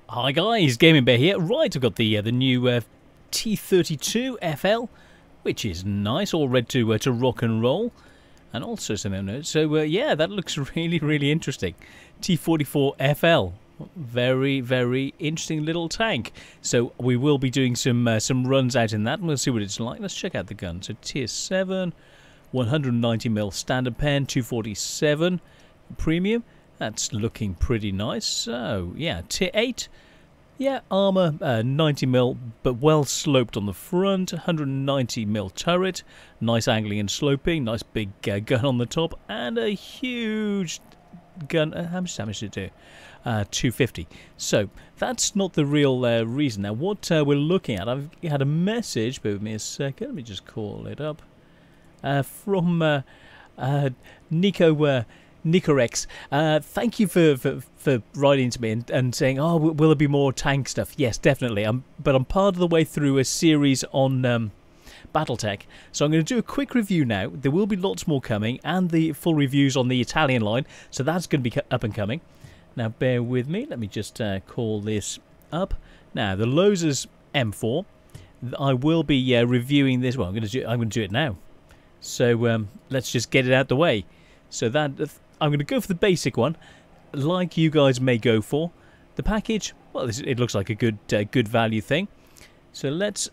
Hi guys, Gaming Bear here. Right, I've got the new T32 FL, which is nice, all ready to rock and roll, and also some notes. So yeah, that looks really interesting. T44 FL, very interesting little tank. So we will be doing some runs out in that, and we'll see what it's like. Let's check out the gun. So Tier 7, 190mm standard pen, 247 premium. That's looking pretty nice. So, yeah, Tier 8. Yeah, armour, 90mm, but well sloped on the front. 190mm turret. Nice angling and sloping. Nice big gun on the top. And a huge gun. How much damage did it do? 250. So, that's not the real reason. Now, what we're looking at, I've had a message. Bear with me a second. Let me just call it up. From Nicorex, thank you for writing to me and saying, oh, will there be more tank stuff? Yes, definitely. But I'm part of the way through a series on Battletech, so I'm going to do a quick review now. There will be lots more coming, and the full reviews on the Italian line, so that's going to be up and coming. Now, bear with me. Let me just call this up. Now, the Loza's M4. I will be reviewing this. Well, I'm going to do it now. So let's just get it out the way. So that I'm going to go for the basic one, like you guys may go for. The package, well, it looks like a good value thing. So let's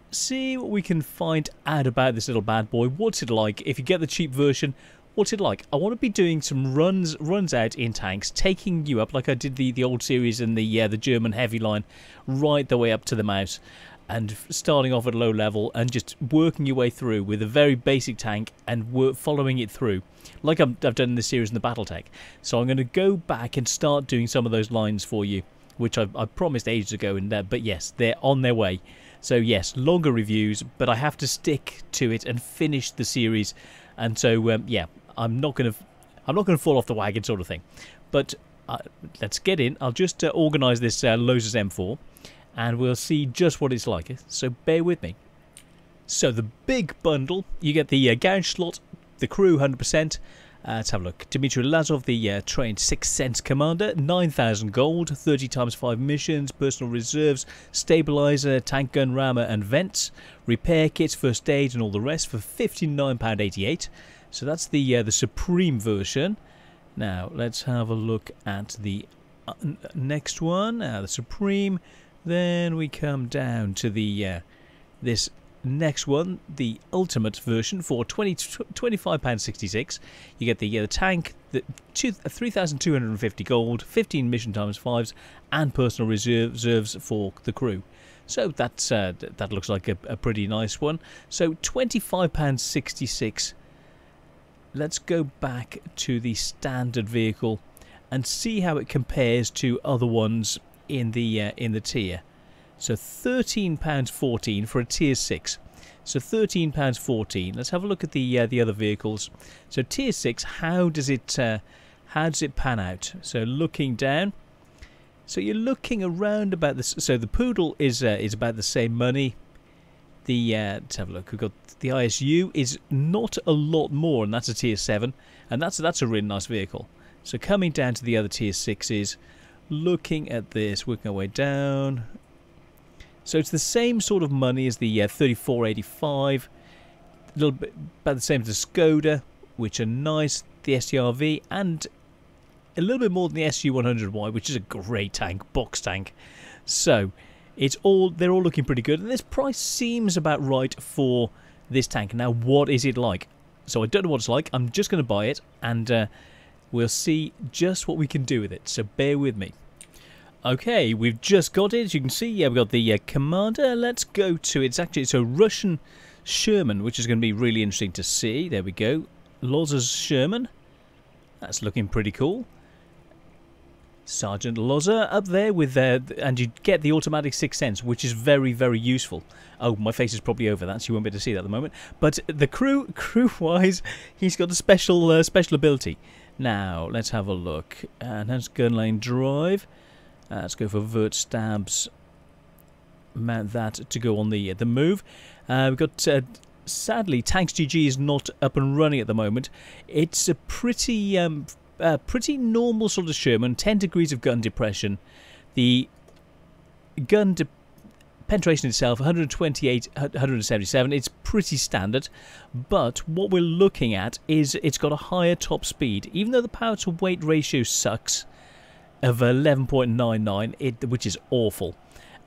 see what we can find out about this little bad boy. What's it like? If you get the cheap version, what's it like? I want to be doing some runs out in tanks, taking you up like I did the old series and the German heavy line, right the way up to the mouse. And starting off at low level and just working your way through with a very basic tank and following it through, like I've done in this series in the Battletech. So I'm going to go back and start doing some of those lines for you, which I promised ages ago. But yes, they're on their way. So yes, longer reviews, but I have to stick to it and finish the series. And so yeah, I'm not going to fall off the wagon, sort of thing. But let's get in. I'll just organise this Loza's M4. And we'll see just what it's like, so bear with me. So the big bundle, you get the gouge slot, the crew 100%. Let's have a look. Dmitry Lazov, the trained 6th Sense commander, 9,000 gold, 30 times 5 missions, personal reserves, stabilizer, tank gun rammer and vents, repair kits, first aid and all the rest for £59.88. So that's the Supreme version. Now let's have a look at the next one, the Supreme. Then we come down to the this next one, the Ultimate version for £25.66. You get the tank, the 3,250 gold, 15 mission times 5s, and personal reserves for the crew. So that's that looks like a pretty nice one. So £25.66. Let's go back to the standard vehicle and see how it compares to other ones in the tier. So £13.14 for a tier 6. So £13.14. Let's have a look at the other vehicles. So tier 6, how does it pan out? So looking down, so you're looking around about this. So the Poodle is about the same money. The let's have a look. We've got the ISU is not a lot more, and that's a tier 7, and that's a really nice vehicle. So coming down to the other tier 6s. Looking at this, working our way down. So it's the same sort of money as the 3485. A little bit about the same as the Skoda, which are nice. The STRV, and a little bit more than the SU100Y, which is a great tank, box tank. So they're all looking pretty good, and this price seems about right for this tank. Now, what is it like? So I don't know what it's like. I'm just going to buy it, and we'll see just what we can do with it. So bear with me. Okay, we've just got it. As you can see, yeah, we've got the commander. Let's go to it's a Russian Sherman, which is going to be really interesting to see. There we go. Loza's Sherman. That's looking pretty cool. Sergeant Loza up there with and you get the automatic 6th Sense, which is very useful. Oh, my face is probably over that, so you won't be able to see that at the moment. But the crew-wise, he's got a special ability. Now, let's have a look. And that's gun lane drive. Let's go for vert stabs. Mount that to go on the move. We've got, sadly, Tanks GG is not up and running at the moment. It's a pretty normal sort of Sherman, 10 degrees of gun depression. The gun penetration itself, 128, 177. It's pretty standard, but what we're looking at is it's got a higher top speed. Even though the power to weight ratio sucks of 11.99, which is awful,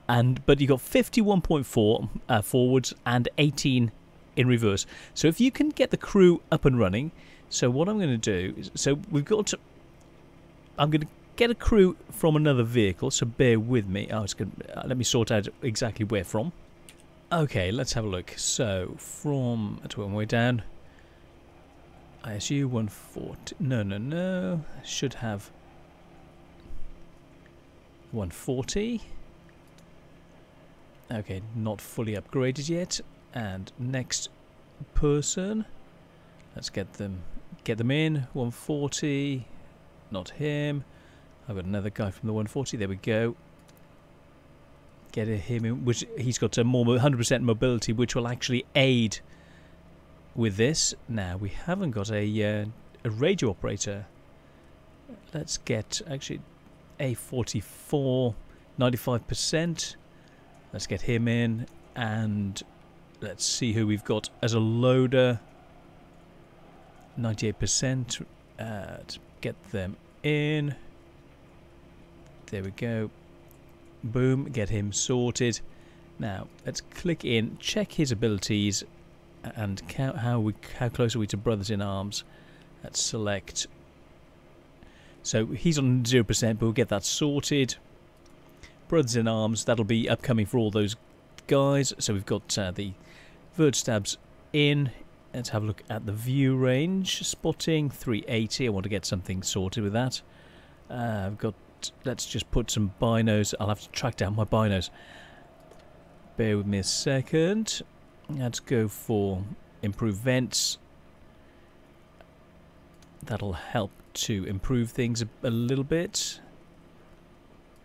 but you got 51.4 forwards and 18 in reverse. So if you can get the crew up and running, so what I'm going to do is, so we've got to, I'm going to get a crew from another vehicle, so bear with me. Oh, it's going to, let me sort out exactly where from. Okay, let's have a look. So from, that's one way down. ISU 140. No. Should have 140. Okay, not fully upgraded yet. And next person, let's get them in. 140. Not him. I've got another guy from the 140. There we go. Get him in, which he's got a more 100% mobility, which will actually aid with this. Now we haven't got a radio operator. Let's get actually A44, 95%. Let's get him in, and let's see who we've got as a loader. 98%. Let's get them in. There we go. Boom, get him sorted. Now let's click in, check his abilities, and count how close are we to Brothers in Arms. Let's select. So he's on 0%, but we'll get that sorted. Brothers in Arms, that'll be upcoming for all those guys. So we've got the vert stabs in. Let's have a look at the view range. Spotting 380. I want to get something sorted with that. I've got. Let's just put some binos. I'll have to track down my binos. Bear with me a second. Let's go for improved vents. That'll help to improve things a little bit.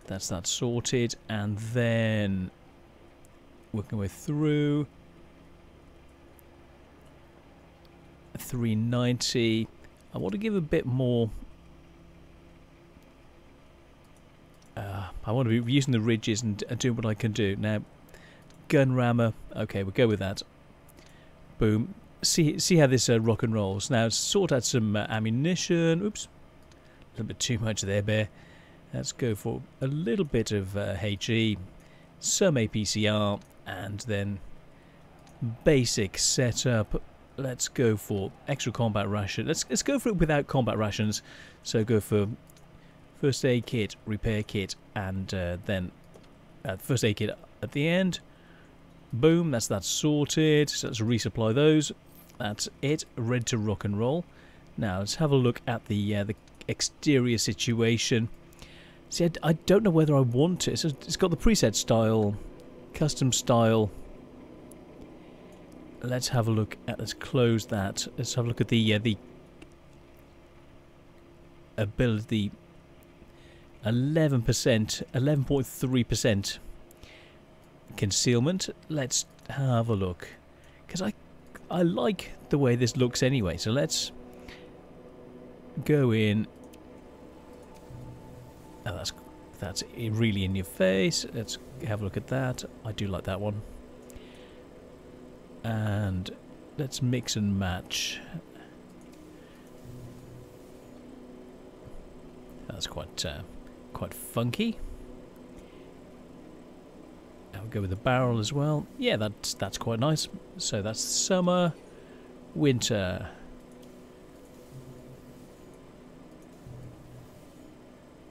That's that sorted. And then working our way through. 390. I want to give a bit more. I want to be using the ridges and doing what I can do. Now, gun rammer. Okay, we'll go with that. Boom. See how this rock and rolls. Now, sort out some ammunition. Oops. A little bit too much there, Bear. Let's go for a little bit of HE, some APCR, and then basic setup. Let's go for extra combat ration. Let's go for it without combat rations. So go for first aid kit, repair kit, and then first aid kit at the end. Boom, that's that sorted. So let's resupply those. That's it, ready to rock and roll. Now let's have a look at the exterior situation. See, I don't know whether I want it. So it's got the preset style, custom style. Let's have a look at. Let's close that. Let's have a look at the ability. 11%, 11.3% concealment. Let's have a look, because I like the way this looks anyway. So let's go in. Oh, that's really in your face. Let's have a look at that. I do like that one. And let's mix and match. That's quite funky. I'll go with the barrel as well. Yeah, that's quite nice. So that's summer, winter.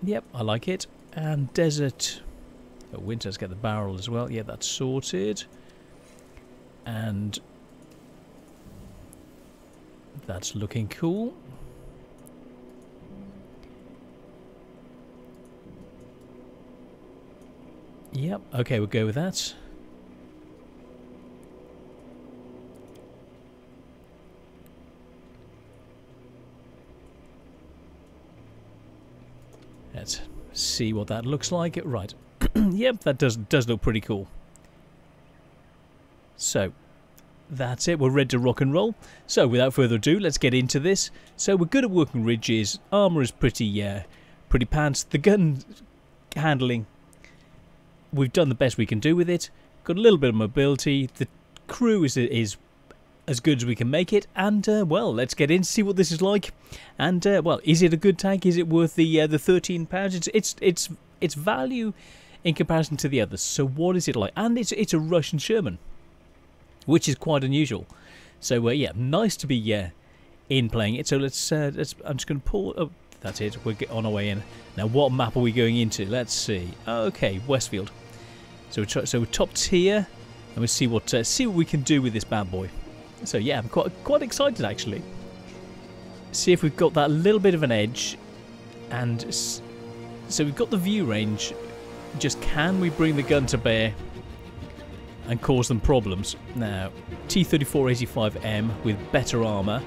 Yep, I like it. And desert. Oh, winter's get the barrel as well. Yeah, that's sorted. And that's looking cool. Yep, okay, we'll go with that. Let's see what that looks like. Right. Yep, that does look pretty cool. So, that's it. We're ready to rock and roll. So, without further ado, let's get into this. So, we're good at working ridges. Armour is pretty pants. The gun handling we've done the best we can do with it. Got a little bit of mobility. The crew is as good as we can make it, and well, let's get in, see what this is like. And well, is it a good tank? Is it worth the £13? It's value in comparison to the others. So what is it like? And it's a Russian Sherman, which is quite unusual. So yeah, nice to be in playing it. So let's I'm just going to pull. Oh, that's it. We're on our way in now. What map are we going into? Let's see. Okay, Westfield. So we're top tier, and we'll see what we can do with this bad boy. So yeah, I'm quite excited actually. See if we've got that little bit of an edge, and so we've got the view range. Just can we bring the gun to bear and cause them problems? Now, T-34-85M with better armour,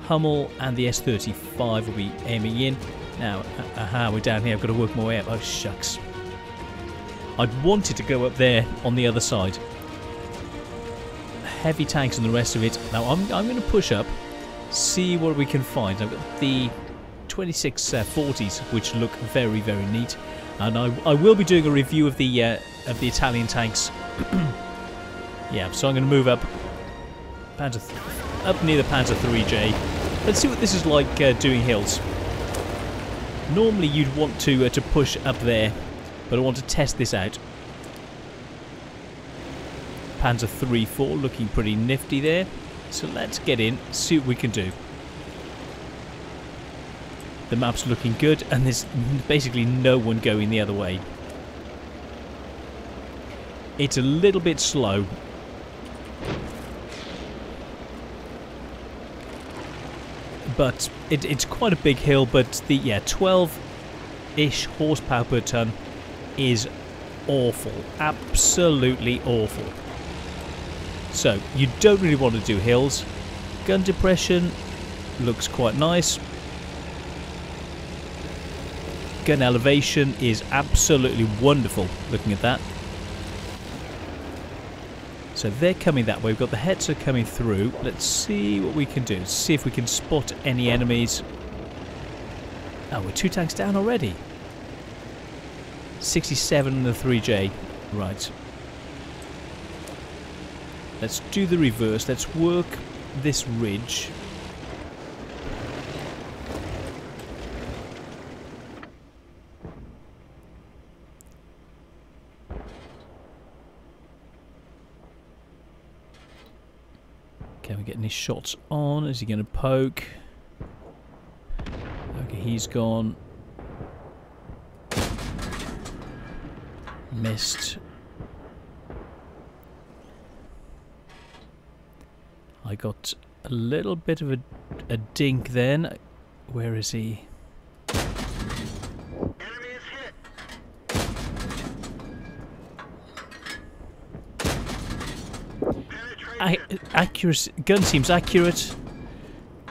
Hummel and the S-35 will be aiming in. Now, we're down here. I've got to work my way up. Oh shucks! I'd wanted to go up there on the other side. Heavy tanks and the rest of it. Now I'm going to push up, see what we can find. I've got the 2640s, which look very, very neat, and I will be doing a review of the Italian tanks. Yeah, so I'm going to move up, up near the Panzer 3J. Let's see what this is like doing hills. Normally you'd want to push up there, but I want to test this out. Panzer 3-4 looking pretty nifty there. So let's get in, see what we can do. The map's looking good, and there's basically no one going the other way. It's a little bit slow. But it's quite a big hill, but the 12-ish horsepower per ton is awful. Absolutely awful. So, you don't really want to do hills. Gun depression looks quite nice. Gun elevation is absolutely wonderful, looking at that. So they're coming that way. We've got the Hetzer coming through. Let's see what we can do. See if we can spot any enemies. Oh, we're 2 tanks down already. 67 and the 3J. Right. Let's do the reverse. Let's work this ridge. Can we get any shots on? Is he going to poke? Okay, he's gone. Missed. I got a little bit of a dink then. Where is he? Enemy is hit. Accuracy. Gun seems accurate.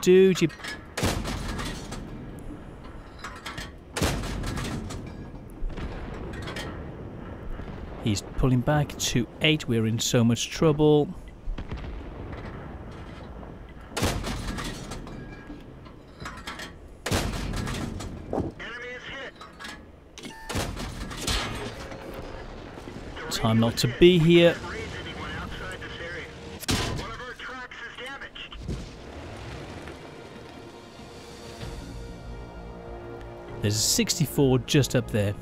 Dude, you... He's pulling back to 8. We're in so much trouble. Time not to be here. There's a 64 just up there.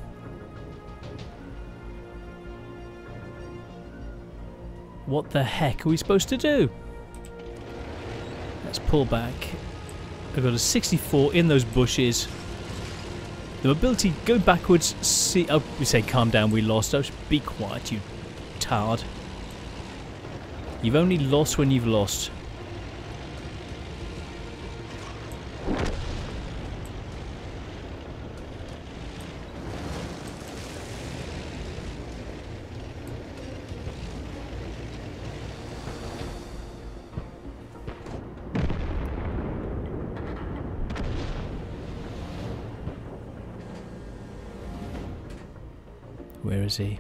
What the heck are we supposed to do? Let's pull back. I've got a 64 in those bushes. The mobility, go backwards, see... Oh, we say calm down, we lost. Oh, be quiet, you tard. You've only lost when you've lost. Where is he?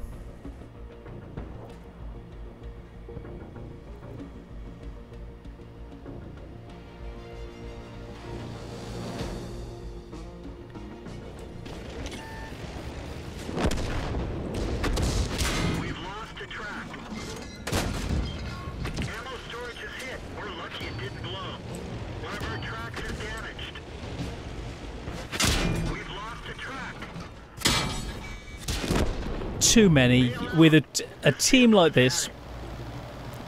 too many. With a team like this,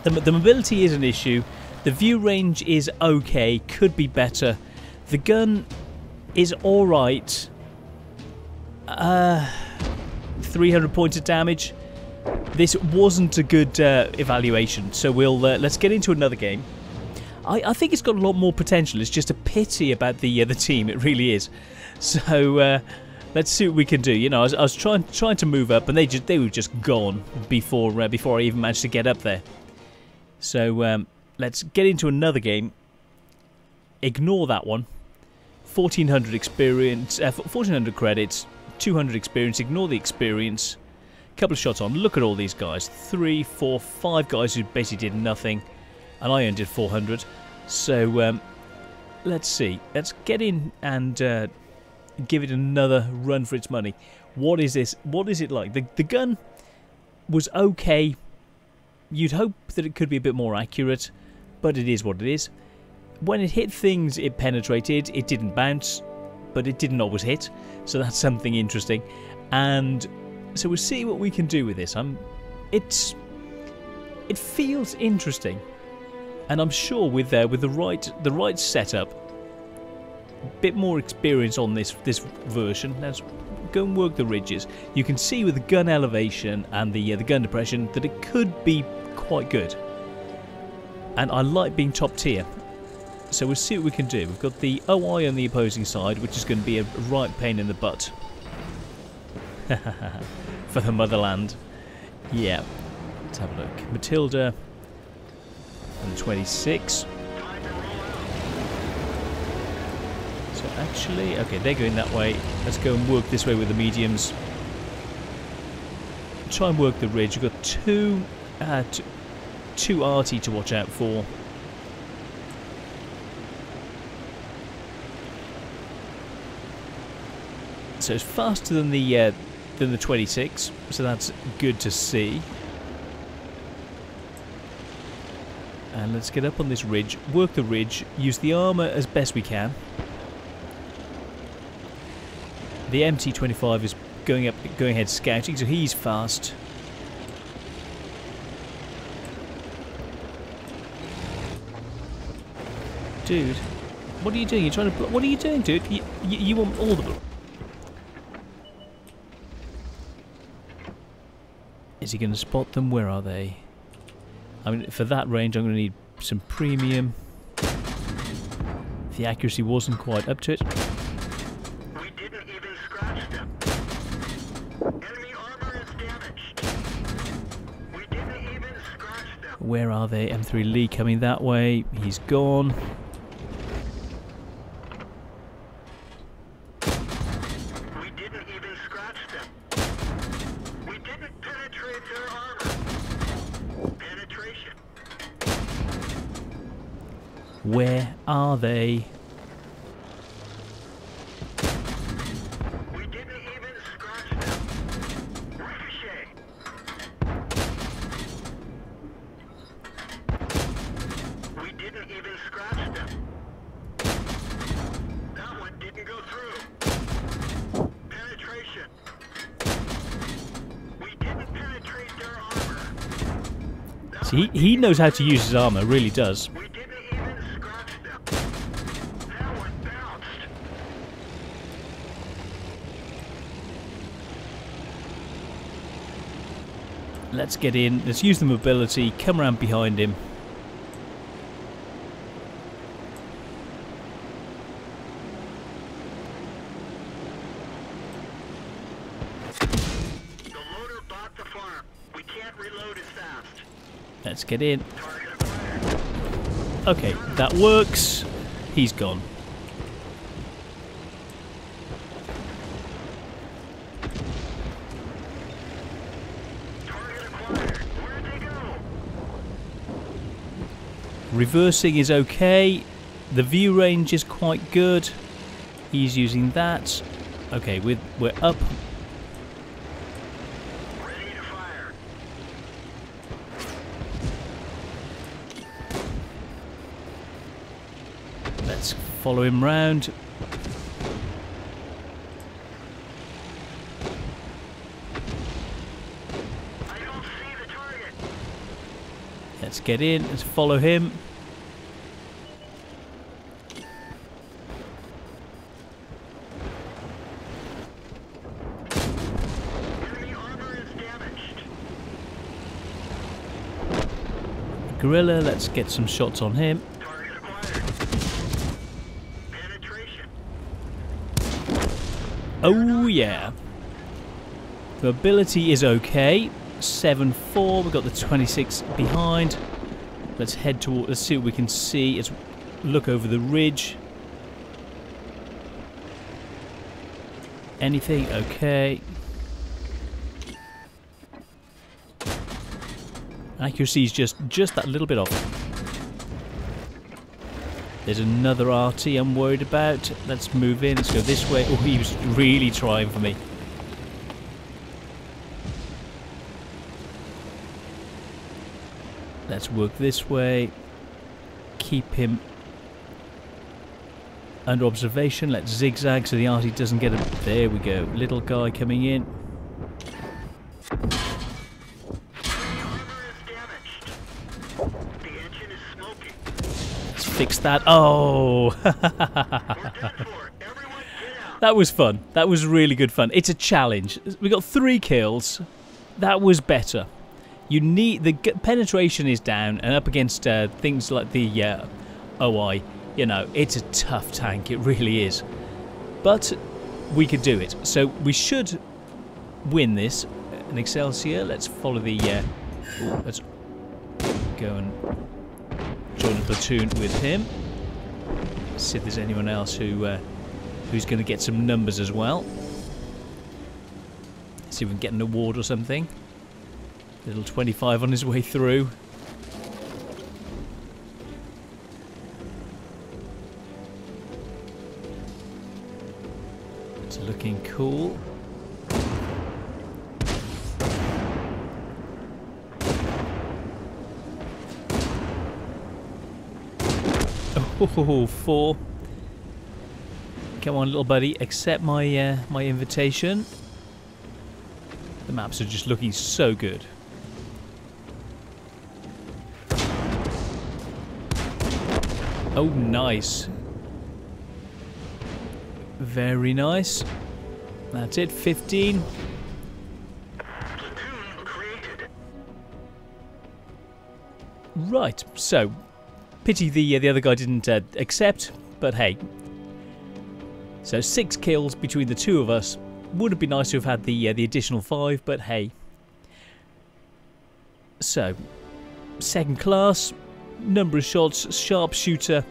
the mobility is an issue. The view range is okay, could be better. The gun is alright. 300 points of damage. This wasn't a good evaluation, so let's get into another game. I think it's got a lot more potential. It's just a pity about the team. It really is. So let's see what we can do. You know, I was trying to move up, and they were just gone before I even managed to get up there. So let's get into another game. Ignore that one. 1400 experience, 1400 credits, 200 experience. Ignore the experience. Couple of shots on. Look at all these guys. 3, 4, 5 guys who basically did nothing. And I only did 400. So, let's see. Let's get in and give it another run for its money. What is this? What is it like? The gun was okay. You'd hope that it could be a bit more accurate, but it is what it is. When it hit things, it penetrated. It didn't bounce, but it didn't always hit. So that's something interesting. And so we'll see what we can do with this. It feels interesting. And I'm sure with the right setup, a bit more experience on this version. Let's go and work the ridges. You can see with the gun elevation and the gun depression that it could be quite good. And I like being top tier. So we'll see what we can do. We've got the OI on the opposing side, which is going to be a right pain in the butt. For the motherland. Yeah. Let's have a look. Matilda. And 26. So actually, okay, they're going that way. Let's go and work this way with the mediums. Try and work the ridge. You've got two arty to watch out for. So it's faster than the 26. So that's good to see. And let's get up on this ridge, work the ridge, use the armour as best we can. The MT-25 is going ahead scouting, so he's fast. Dude, what are you doing? You're trying to... What are you doing, dude? You want all the... Is he going to spot them? Where are they? I mean, for that range, I'm going to need some premium. The accuracy wasn't quite up to it. We didn't even scratch them. Enemy armor is damaged. We didn't even scratch them. Where are they? M3 Lee coming that way. He's gone. We didn't even scratch them. We didn't penetrate their armor. Penetration. Where are they? We didn't even scratch them. Ricochet. We didn't even scratch them. That one didn't go through. Penetration. We didn't penetrate their armor. See, he knows how to use his armour, really does. We didn't even scratch them. That one bounced. Let's get in, let's use the mobility, come around behind him. The loader bought the farm. We can't reload as fast. Let's get in. Target acquired. Okay, that works. He's gone. Target acquired. Where'd they go? Reversing is okay. The view range is quite good. He's using that. Okay, we're up. Ready to fire. Let's follow him round. Let's get in. Let's follow him. Enemy armor is damaged. Gorilla, let's get some shots on him. Target acquired. Penetration. Oh yeah. The ability is okay. 7-4. We've got the 26 behind. Let's head toward. Let's see what we can see. Let's look over the ridge. Anything? Okay. Accuracy is just that little bit off. There's another RT I'm worried about. Let's move in. Let's go this way. Oh, he was really trying for me. Let's work this way. Keep him under observation. Let's zigzag so the RT doesn't get him. There we go. Little guy coming in. Let's fix that. Oh! That was fun. That was really good fun. It's a challenge. We got 3 kills. That was better. You need the penetration is down and up against things like the OI. You know, it's a tough tank. It really is. But we could do it. So we should win this. An Excelsior. Let's follow the. Let's go and join a platoon with him. See if there's anyone else who's going to get some numbers as well. See if we can get an award or something. Little 25 on his way through. It's looking cool. Oh, 4. Come on, little buddy, accept my my invitation. The maps are just looking so good. Oh, nice. Very nice. That's it, 15. Platoon created. Right, so pity the other guy didn't accept, but hey. So 6 kills between the 2 of us. Would have been nice to have had the additional 5, but hey. So, second class. Number of shots, sharpshooter,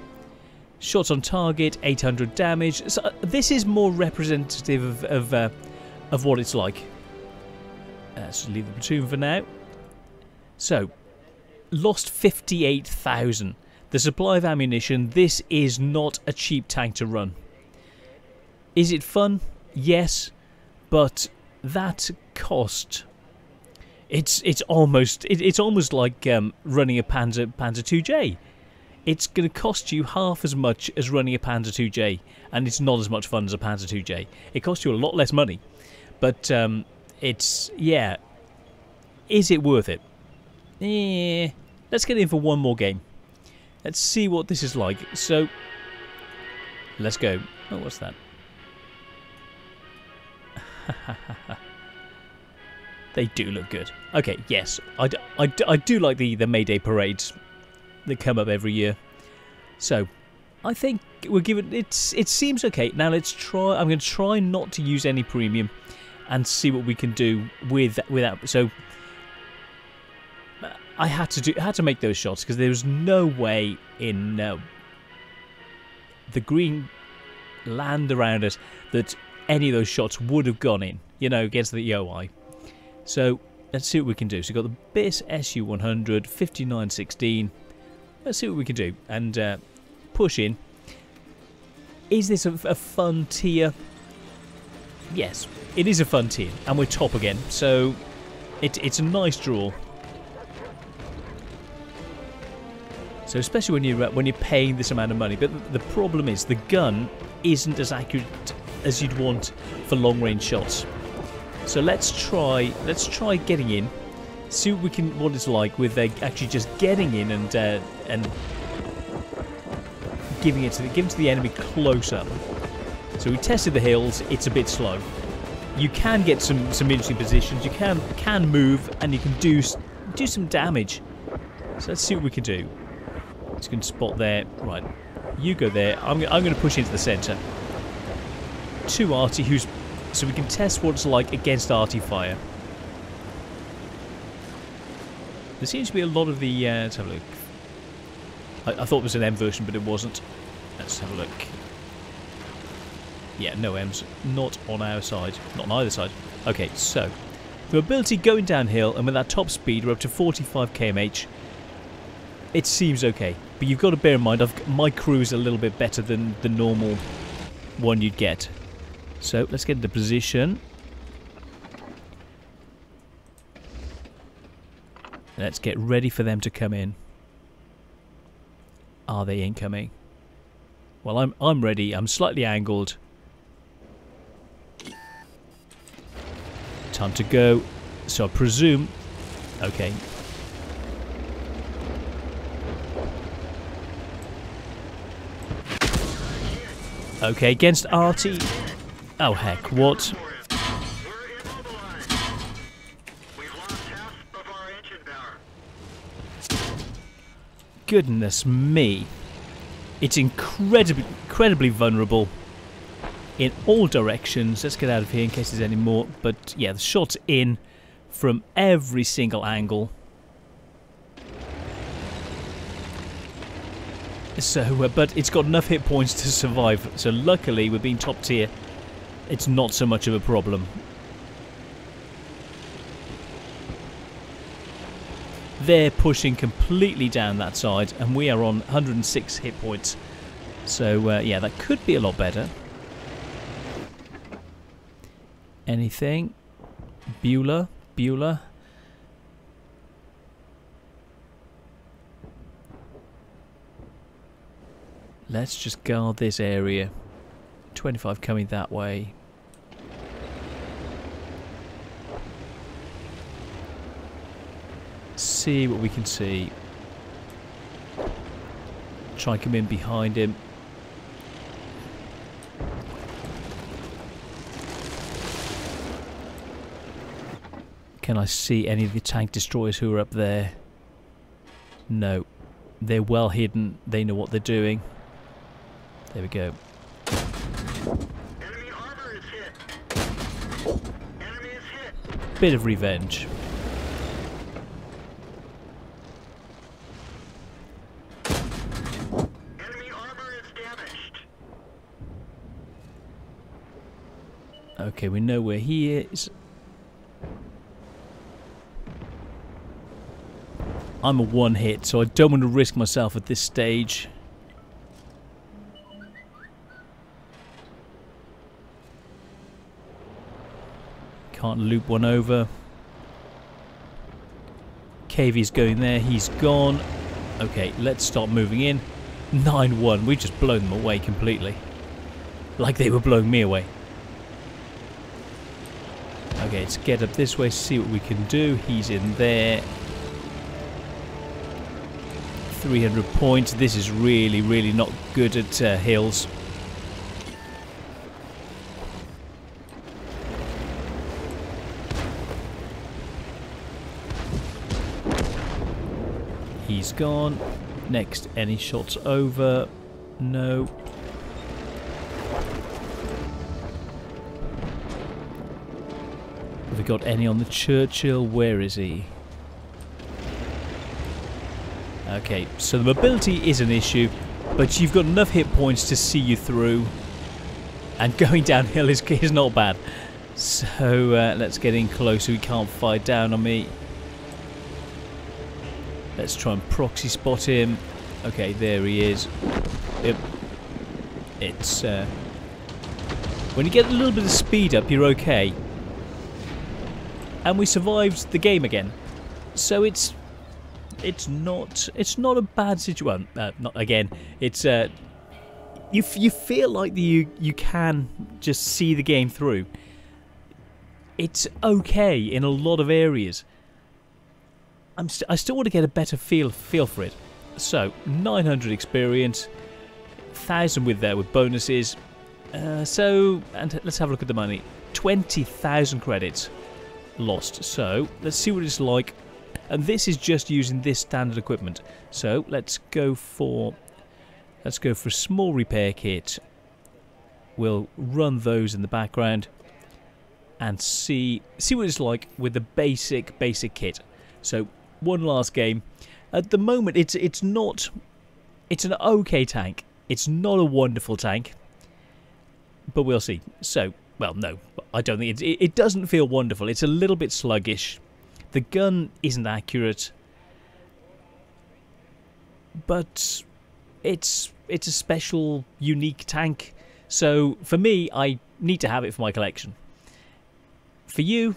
shots on target, 800 damage. So this is more representative of what it's like. So leave the platoon for now. So, lost 58,000. The supply of ammunition. This is not a cheap tank to run. Is it fun? Yes, but that cost. It's almost like running a Panzer 2J. It's going to cost you half as much as running a Panzer 2J, and it's not as much fun as a Panzer 2J. It costs you a lot less money, but it's yeah. Is it worth it? Let's get in for one more game. Let's see what this is like. So let's go. Oh, what's that? They do look good. Okay, yes. I do like the May Day parades that come up every year. So, I think we'll give it... It seems okay. Now, let's try... I'm going to try not to use any premium and see what we can do without... So, I had to make those shots because there was no way in the green land around us that any of those shots would have gone in, you know, against the EOI. So, let's see what we can do. So, we've got the BIS SU-100, 5916. Let's see what we can do. And push in. Is this a fun tier? Yes, it is a fun tier. And we're top again. So, it's a nice draw. So, especially when you're paying this amount of money. But the problem is, the gun isn't as accurate as you'd want for long-range shots. So let's try getting in, See what it's like with actually just getting in and giving it to the enemy close up. So we tested the hills. It's a bit slow. You can get some interesting positions. You can move and you can do some damage. So let's see what we can do. Just going to spot there. Right, you go there. I'm going to push into the centre. To Artie, so we can test what it's like against Artie fire. There seems to be a lot of the... let's have a look. I thought it was an M version, but it wasn't. Let's have a look. Yeah, no M's. Not on our side. Not on either side. Okay, so... the mobility going downhill, and with that top speed, we're up to 45 km/h. It seems okay. But you've got to bear in mind, my crew's a little bit better than the normal one you'd get. So, let's get into position. Let's get ready for them to come in. Are they incoming? Well, I'm ready. I'm slightly angled. Time to go. So I presume... okay. Okay, against Artie. Oh heck, what? We're immobilized. We've lost half of our engine power. Goodness me. It's incredibly vulnerable in all directions. Let's get out of here in case there's any more. But yeah, the shot's in from every single angle. So, but it's got enough hit points to survive. So luckily, we're being top tier. It's not so much of a problem. They're pushing completely down that side, and we are on 106 hit points. So, yeah, that could be a lot better. Anything? Bueller? Let's just guard this area. 25 coming that way. See what we can see. Try and come in behind him. Can I see any of the tank destroyers who are up there? No. They're well hidden. They know what they're doing. There we go. Enemy armor is hit. Enemy is hit. Bit of revenge. Enemy armor is damaged. Okay, we know where he is. I'm a one hit, so I don't want to risk myself at this stage. Can't loop one over. KV's going there. He's gone. Okay, let's start moving in. 9-1. We've just blown them away completely. Like they were blowing me away. Okay, let's get up this way, see what we can do. He's in there. 300 points. This is really not good at hills. He's gone. Next, any shots over? No. Have we got any on the Churchill? Where is he? Okay, so the mobility is an issue, but you've got enough hit points to see you through. And going downhill is not bad. So let's get in close so he can't fire down on me. Let's try and proxy spot him. Okay, there he is. Yep. It's when you get a little bit of speed up, you're okay. And we survived the game again, so it's not a bad situation. Not again. It's you feel like you can just see the game through. It's okay in a lot of areas. I still want to get a better feel for it. So 900 experience, 1,000 with bonuses. And let's have a look at the money. 20,000 credits lost. So let's see what it's like. And this is just using this standard equipment. So let's go for a small repair kit. We'll run those in the background and see what it's like with the basic kit. So one last game. At the moment, it's an okay tank. It's not a wonderful tank, but we'll see. So, well, no, I don't think it doesn't feel wonderful. It's a little bit sluggish. The gun isn't accurate, but it's a special, unique tank. So for me, I need to have it for my collection. For you,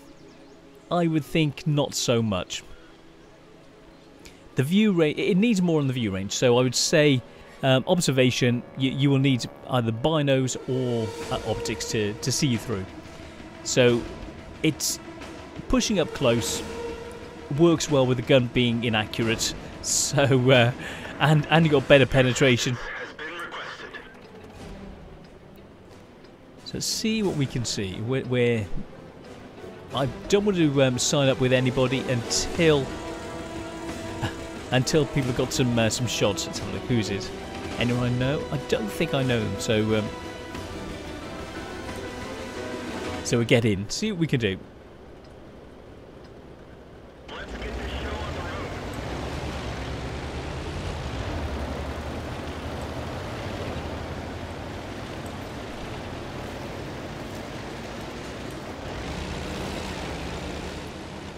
I would think not so much. The view range, it needs more on the view range. So I would say observation, you will need either binos or optics to see you through. So it's pushing up close works well with the gun being inaccurate. So and you got better penetration. So let's see what we can see. Where I don't want to sign up with anybody until people have got some shots. Let's have a look. Who's it? Anyone I know? I don't think I know them. So we get in. See what we can do. Let's get this show on the road.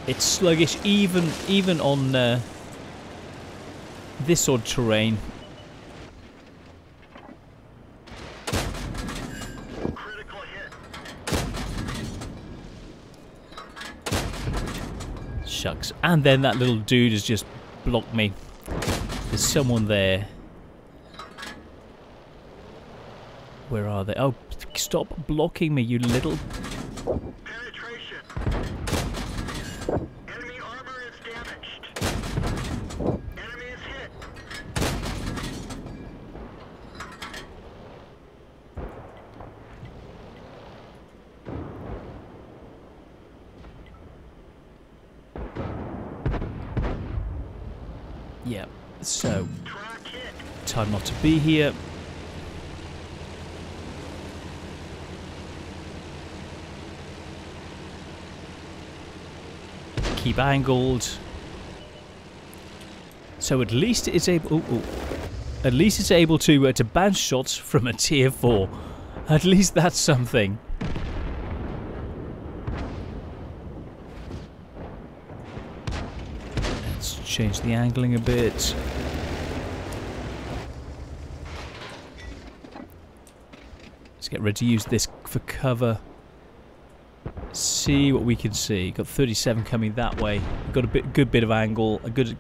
It's sluggish even on this sort of terrain. Critical hit. Shucks. And then that little dude has just blocked me. There's someone there. Where are they? Oh, stop blocking me, you little... Penetration. Enemy armor is damaged. Enemy is hit. Yeah, so... Track hit. time not to be here. Keep angled. So at least it's able. At least it's able to bounce shots from a tier 4. At least that's something. Let's change the angling a bit. Let's get ready to use this for cover. See what we can see. Got 37 coming that way. We've got a good bit of angle, a good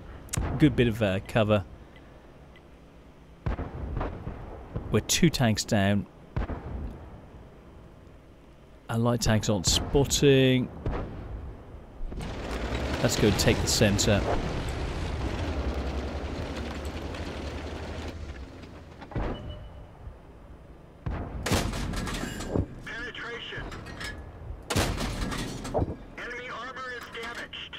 bit of cover. We're 2 tanks down. Our light tanks aren't spotting. Let's go take the centre. Penetration. Enemy armor is damaged.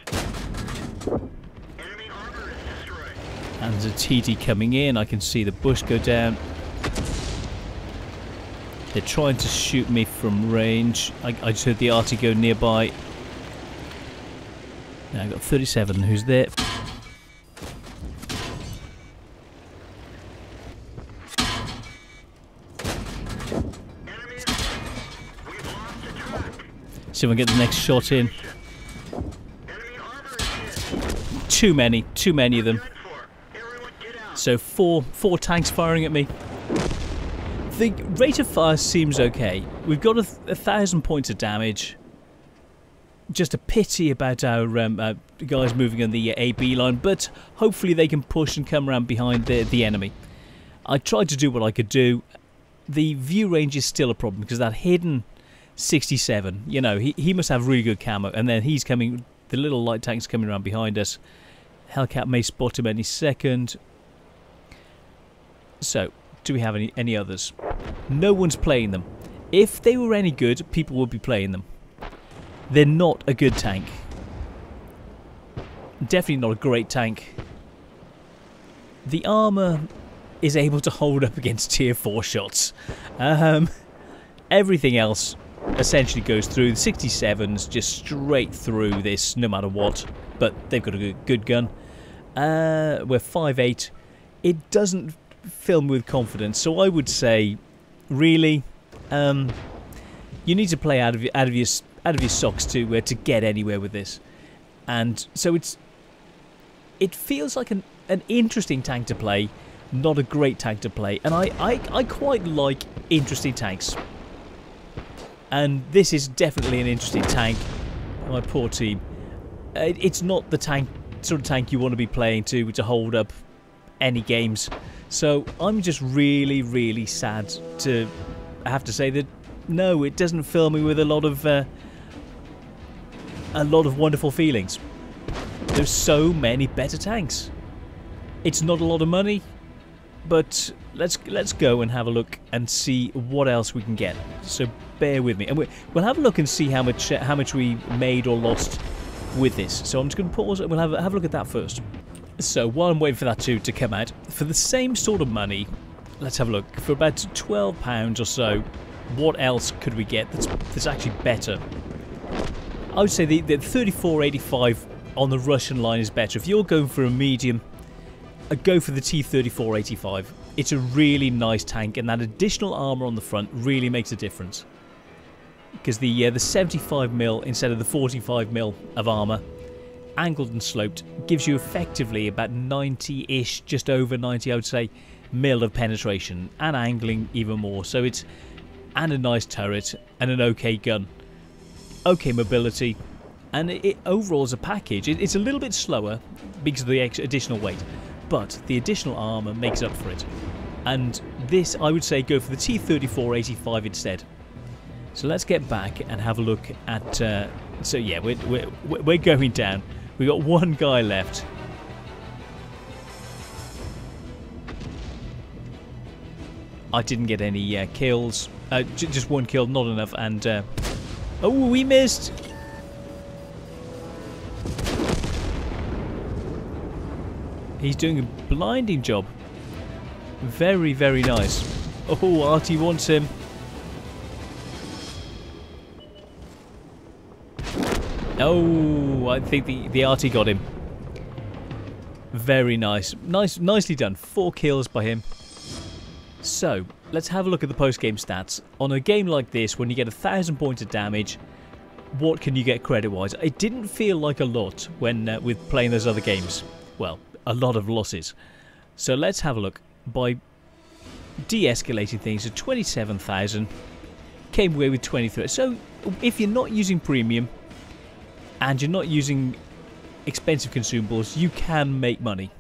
Enemy armor is destroyed. And there's a TD coming in. I can see the bush go down. They're trying to shoot me from range. I just heard the arty go nearby. Now I've got 37. Who's there? Enemy is hit. We've lost a track. See if I can get the next shot in. Enemy armor is hit. Too many of them. Done for. Everyone get out. So four tanks firing at me. The rate of fire seems okay. We've got 1,000 points of damage. Just a pity about our guys moving on the AB line, but hopefully they can push and come around behind the enemy. I tried to do what I could do. The view range is still a problem because that hidden 67, you know, he must have really good camo, and then he's coming, the little light tank's coming around behind us. Hellcat may spot him any second. So, do we have any others? No one's playing them. If they were any good, people would be playing them. They're not a good tank. Definitely not a great tank. The armour is able to hold up against tier 4 shots. Everything else essentially goes through. The 67s just straight through this no matter what. But they've got a good gun. We're 5.8. It doesn't fill me with confidence. So I would say, really, you need to play out of your socks to get anywhere with this. And so it feels like an interesting tank to play, not a great tank to play. And I quite like interesting tanks. And this is definitely an interesting tank. My poor team. It's not the sort of tank you want to be playing to hold up any games. So I'm just really, really sad to have to say that no, it doesn't fill me with a lot of wonderful feelings. There's so many better tanks. It's not a lot of money, but let's go and have a look and see what else we can get. So bear with me, and we'll have a look and see how much we made or lost with this. So I'm just going to pause and we'll have a look at that first. So while I'm waiting for that to come out, for the same sort of money, let's have a look. For about £12 or so, what else could we get that's actually better? I would say the 3485 on the Russian line is better. If you're going for a medium, go for the T3485. It's a really nice tank, and that additional armour on the front really makes a difference. Because the 75mm instead of the 45mm of armour, angled and sloped, gives you effectively about 90-ish, just over 90 I would say, mil of penetration, and angling even more. So it's, and a nice turret, and an okay gun. Okay mobility, and it overall as a package, it's a little bit slower because of the additional weight, but the additional armour makes up for it. And this, I would say, go for the T3485 instead. So let's get back and have a look at. So yeah, we're going down. We got one guy left. I didn't get any kills. Just one kill, not enough. And oh, we missed. He's doing a blinding job. Very, very nice. Oh, Artie wants him. Oh, I think the Artie got him. Very nice. Nicely done. 4 kills by him. So, let's have a look at the post-game stats. On a game like this, when you get 1,000 points of damage, what can you get credit-wise? It didn't feel like a lot when with playing those other games. Well, a lot of losses. So let's have a look. By de-escalating things to 27,000, came away with 23. So, if you're not using premium, and you're not using expensive consumables, you can make money.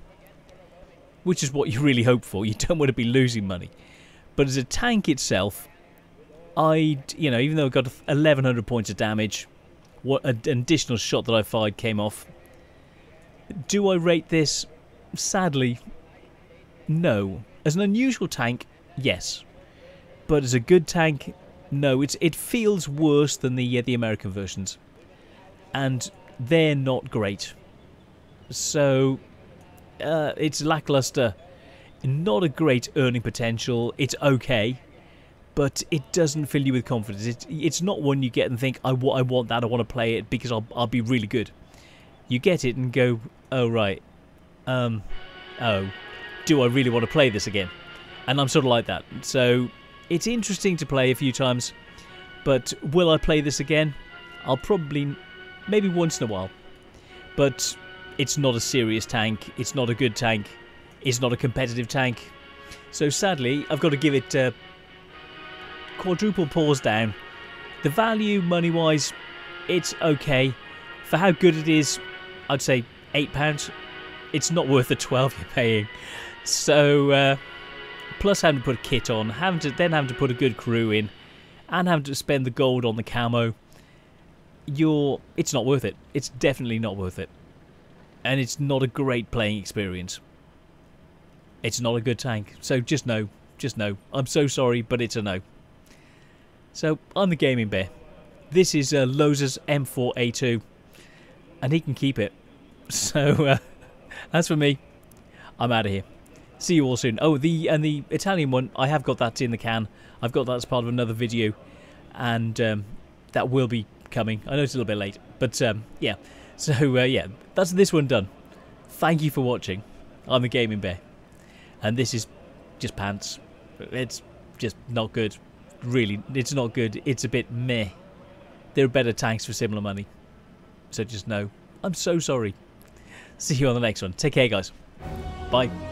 Which is what you really hope for. You don't want to be losing money. But as a tank itself, even though I got 1,100 points of damage, what an additional shot that I fired came off. Do I rate this? Sadly, no. As an unusual tank, yes. But as a good tank, no. It feels worse than the American versions. And they're not great. So, it's lackluster. Not a great earning potential. It's okay, but it doesn't fill you with confidence. It's not one you get and think, I want that, I want to play it because I'll be really good. You get it and go, oh right, oh, do I really want to play this again? And I'm sort of like that. So, it's interesting to play a few times, but will I play this again? I'll probably... maybe once in a while. But it's not a serious tank. It's not a good tank. It's not a competitive tank. So sadly, I've got to give it quadruple paws down. The value, money-wise, it's okay. For how good it is, I'd say £8. It's not worth the 12 you're paying. So, plus having to put a kit on, having to put a good crew in, and having to spend the gold on the camo. It's not worth it. It's definitely not worth it. and it's not a great playing experience. It's not a good tank, so just no. Just no. I'm so sorry, but it's a no. So, I'm the Gaming Bear. This is Loza's M4A2, and he can keep it. So, as for me, I'm out of here. See you all soon. Oh, the Italian one, I have got that in the can. I've got that as part of another video, and that will be coming. I know it's a little bit late, but yeah. So, yeah, that's this one done. Thank you for watching. I'm the Gaming Bear, and this is just pants. It's just not good. Really, it's not good. It's a bit meh. There are better tanks for similar money. So just know, I'm so sorry. See you on the next one. Take care, guys. Bye.